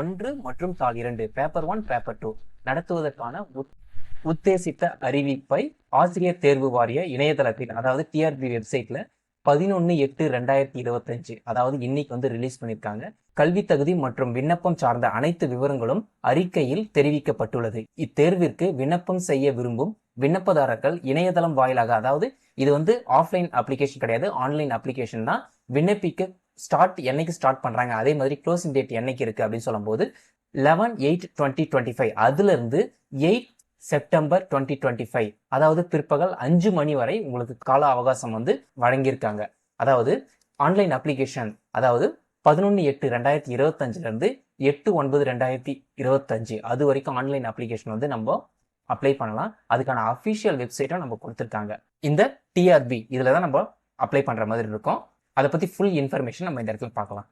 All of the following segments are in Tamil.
1 மற்றும் தாள் 2 பேப்பர் 1 பேப்பர் 2 நடத்துவதற்கான உத்தேசித்த அறிவிப்பை ஆசிரியர் தேர்வு வாரிய இணையதளத்தில் அதாவது டிஆர்பி வெப்சைட்ல 11/8/2025 அதாவது இன்னைக்கு வந்து ரிலீஸ் பண்ணியிருக்காங்க. கல்வி தகுதி மற்றும் விண்ணப்பம் சார்ந்த அனைத்து விவரங்களும் அறிக்கையில் தெரிவிக்கப்பட்டுள்ளது. இத்தேர்விற்கு விண்ணப்பம் செய்ய விரும்பும் விண்ணப்பதாரர்கள் இணையதளம் வாயிலாக, அதாவது இது வந்து ஆஃப்லைன் அப்ளிகேஷன் கிடையாது, ஆன்லைன் அப்ளிகேஷன் தான். விண்ணப்பிக்க என்னைக்கு ஸ்டார்ட் பண்றாங்க, அதே மாதிரி க்ளோசிங் டேட் என்னைக்கு இருக்கு அப்படின்னு சொல்லும்போது 11/8/2025 அதுல இருந்து 8 செப்டம்பர் 2025 அதாவது பிற்பகல் 5 மணி வரை உங்களுக்கு கால அவகாசம் வந்து வழங்கியிருக்காங்க. அதாவது ஆன்லைன் அப்ளிகேஷன் அதாவது 11/8/2025 இருந்து 8/9/2025 அது வரைக்கும் ஆன்லைன் அப்ளிகேஷன் வந்து நம்ம அப்ளை பண்ணலாம். அதுக்கான அஃபிஷியல் வெப்சைட்டும் நம்ம கொடுத்துருக்காங்க. இந்த டிஆர்பி இதுல தான் நம்ம அப்ளை பண்ற மாதிரி இருக்கும். அதை பத்தி ஃபுல் இன்ஃபர்மேஷன் நம்ம இந்த இடத்துல பார்க்கலாம்.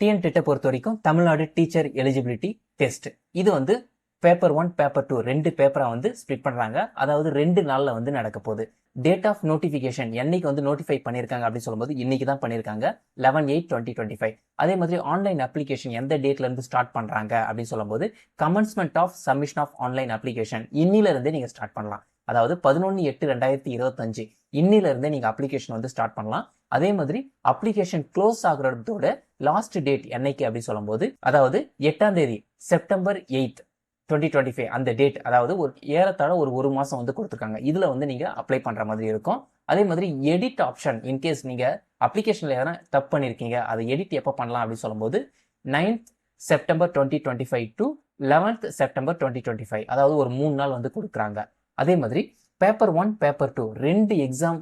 டிஎன்டெட்டை பொறுத்த வரைக்கும் தமிழ்நாடு டீச்சர் எலிஜிபிலிட்டி டெஸ்ட். இது வந்து பேப்பர் 1 பேப்பர் 2 2 பேப்பரா வந்து ஸ்பிளிட் பண்றாங்க. அதாவது 2 நாள்ல வந்து நடக்க போகுது. டேட் ஆஃப் நோட்டிபிகேஷன் என்னைக்கு வந்து நோட்டிஃபை பண்ணிருக்காங்க அப்படின்னு சொல்லும்போது இன்னைக்கு தான் பண்ணிருக்காங்க, 11/8/2025. அதே மாதிரி ஆன்லைன் அப்ளிகேஷன் எந்த டேட்ல இருந்து ஸ்டார்ட் பண்றாங்க அப்படின்னு சொல்லும்போது commencement of submission of online application இன்னில இருந்தே நீங்க ஸ்டார்ட் பண்ணலாம். அதாவது 11/8/2025 இன்னில இருந்தே நீங்க அப்ளிகேஷன் வந்து ஸ்டார்ட் பண்ணலாம். அதே மாதிரி அப்ளிகேஷன் க்ளோஸ் ஆகுறதோட லாஸ்ட் டேட் என்னைக்கு அப்படின்னு சொல்லும்போது அதாவது 8ஆம் தேதி செப்டம்பர் 8 2025 அந்த டேட், அதாவது ஒரு ஏறத்தாழ ஒரு மாசம் வந்து கொடுத்துருக்காங்க. இதுல வந்து நீங்க அப்ளை பண்ற மாதிரி இருக்கும். அதே மாதிரி எடிட் ஆப்ஷன் இன்கேஸ் நீங்க அப்ளிகேஷன்ல எதனா தப்பு பண்ணிருக்கீங்க, அதை எடிட் எப்போ பண்ணலாம் அப்படின்னு சொல்லும்போது 9th September 2025 to 11th September 2025 அதாவது ஒரு 3 நாள் வந்து கொடுக்குறாங்க. அதே மாதிரி பேப்பர் 1 பேப்பர் 2 2 எக்ஸாம்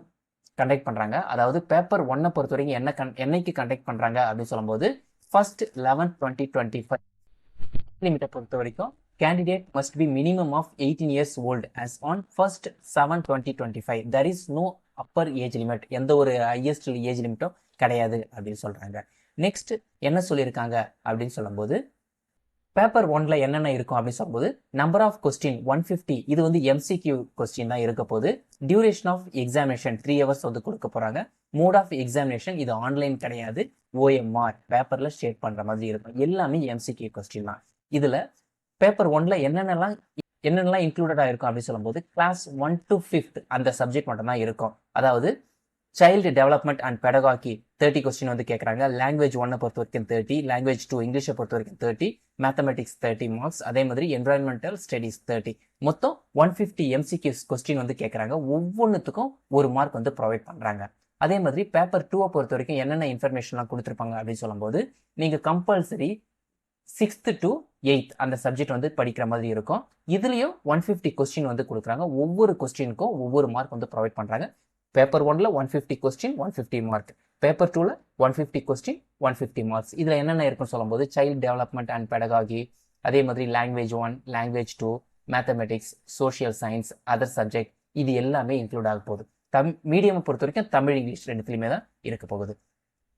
கண்டக்ட் பண்றாங்க. அதாவது பேப்பர் 1 பொறுத்த வரைக்கும் என்னைக்கு கண்டக்ட் பண்றாங்க அப்படின்னு சொல்லும்போது 1st 11/2025 லிமிட்டை பொறுத்த வரைக்கும் candidate must be minimum of 18 years old as on 1st 7/2025. there is no upper age limit. எந்த ஒரு ஹையஸ்ட் ஏஜ் லிமிட்டும் கிடையாது அப்படின்னு சொல்றாங்க. நெக்ஸ்ட் என்ன சொல்லியிருக்காங்க அப்படின்னு சொல்லும்போது பேப்பர் 1ல என்னென்ன இருக்கும் அப்படின்னு சொல்லும்போது நம்பர் ஆஃப் கொஸ்டின் 150. இது வந்து எம்சிக்யூ கொஸ்டின் தான் இருக்க போது. டியூரேஷன் ஆஃப் எக்ஸாமினேஷன் 3 hours வந்து கொடுக்க போறாங்க. மோட் ஆஃப் எக்ஸாமினேஷன் இது ஆன்லைன் கிடையாது, OMR பேப்பர்ல ஷேட் பண்ற மாதிரி இருக்கும். எல்லாமே எம்சிக்யூ கொஸ்டின் தான். இதுல பேப்பர் 1ல என்னென்னலாம் இன்க்ளூடடா இருக்கும் அப்படின்னு சொல்லும்போது கிளாஸ் 1 to 5th அந்த சப்ஜெக்ட் மட்டும் தான் இருக்கும். அதாவது child development and pedagogy 30 question வந்து கேட்குறாங்க. லாங்குவேஜ் 1 பொறுத்த வரைக்கும் 30, லாங்குவேஜ் 2 இங்கிலீஷை பொறுத்த வரைக்கும் 30, மேத்தமெட்டிக்ஸ் 30 மார்க்ஸ், அதே மாதிரி என்வரான்மெண்டல் ஸ்டடீஸ் 30. மொத்தம் 150 MCQ கொஸ்டின் வந்து கேட்குறாங்க. ஒவ்வொன்றுத்துக்கும் ஒரு மார்க் வந்து ப்ரொவைட் பண்ணுறாங்க. அதே மாதிரி பேப்பர் 2 பொறுத்த வரைக்கும் என்னென்ன இன்ஃபர்மேஷன்லாம் கொடுத்துருப்பாங்க அப்படின்னு சொல்லும்போது நீங்கள் கம்பல்சரி 6th to 8th அந்த சப்ஜெக்ட் வந்து படிக்கிற மாதிரி இருக்கும். இதுலயும் 150 கொஸ்டின் வந்து கொடுக்குறாங்க. ஒவ்வொரு கொஸ்டினுக்கும் ஒவ்வொரு மார்க் வந்து ப்ரொவைட் பண்றாங்க. பேப்பர் 1ல 150 கொஸ்டின் 150 மார்க், பேப்பர் 2ல 150 கொஸ்டின் 150 மார்க்ஸ். இதுல என்னென்ன இருக்குன்னு சொல்லும்போது சைல்டு டெவலப்மெண்ட் அண்ட் பெடகாகி, அதே மாதிரி language 1, language 2, mathematics, social science, other subject இது எல்லாமே இன்க்ளூட் ஆக போகுது. மீடியம் பொறுத்த வரைக்கும் தமிழ் இங்கிலீஷ் ரெண்டுத்துலையுமே தான் இருக்க போகுது.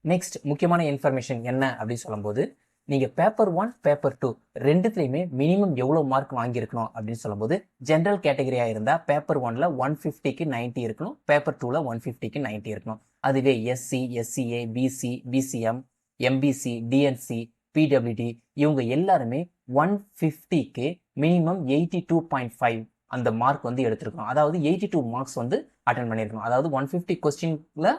நெக்ஸ்ட் முக்கியமான இன்ஃபர்மேஷன் என்ன அப்படின்னு சொல்லும்போது நீங்க பேப்பர் 1 பேப்பர் 2 ரெண்டுத்துலையுமே மினிமம் எவ்வளவு மார்க் வாங்கியிருக்கணும் அப்படின்னு சொல்லும்போது ஜென்ரல் கேட்டகரியா இருந்தா பேப்பர் 1ல 150க்கு 90 இருக்கணும், பேப்பர் 2ல 150க்கு 90 இருக்கணும். அதுவே SC, SCA, BC, BCM, MBC, DNC, PWD இவங்க எல்லாருமே 150க்கு மினிமம் 82.5 அந்த மார்க் வந்து எடுத்திருக்கணும். அதாவது 82 மார்க்ஸ் வந்து அட்டன் பண்ணிருக்கணும். அதாவது 150 கொஸ்டின்ல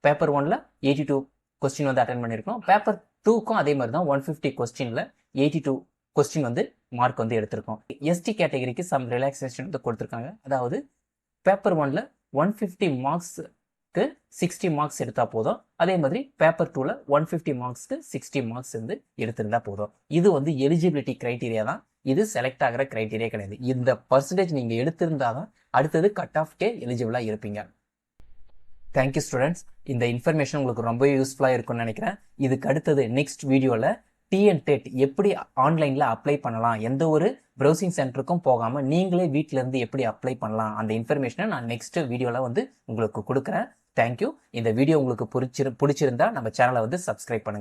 பேப்பர் 1ல 82 கொஸ்டின் வந்து அட்டன் பண்ணிருக்கணும். பேப்பர் 2க்கும் அதே மாதிரி தான் 150 கொஸ்டின்ல 82 கொஸ்டின் வந்து மார்க் வந்து எடுத்திருக்கோம். எஸ்டி கேட்டகரிக்கு சம் ரிலாக்ஸேஷன் வந்து கொடுத்துருக்காங்க. அதாவது பேப்பர் 1ல 150 மார்க்ஸ்க்கு 60 மார்க்ஸ் எடுத்தா போதும். அதே மாதிரி பேப்பர் 2ல 150 மார்க்ஸ்க்கு 60 மார்க்ஸ் வந்து எடுத்திருந்தா போதும். இது வந்து எலிஜிபிலிட்டி கிரைட்டீரியா தான், இது செலக்ட் ஆகிற கிரைட்டீரியா கிடையாது. இந்த பர்சன்டேஜ் நீங்க எடுத்திருந்தாதான் அடுத்தது கட் ஆஃப்கே எலிஜிபிளா இருப்பீங்க. Thank you students. இந்த இன்ஃபர்மேஷன் உங்களுக்கு ரொம்ப யூஸ்ஃபுல்லாக இருக்கும்னு நினைக்கிறேன். இதுக்கு அடுத்தது நெக்ஸ்ட் வீடியோவில் டிஎன்டெட் எப்படி ஆன்லைனில் அப்ளை பண்ணலாம், எந்த ஒரு ப்ரௌசிங் சென்டருக்கும் போகாமல் நீங்களே வீட்டிலேருந்து எப்படி அப்ளை பண்ணலாம் அந்த இன்ஃபர்மேஷனை நான் நெக்ஸ்ட் வீடியோவில் வந்து உங்களுக்கு கொடுக்குறேன். தேங்க்யூ. இந்த வீடியோ உங்களுக்கு பிடிச்சிருந்தா நம்ம சேனலை வந்து சப்ஸ்கிரைப் பண்ணுங்கள்.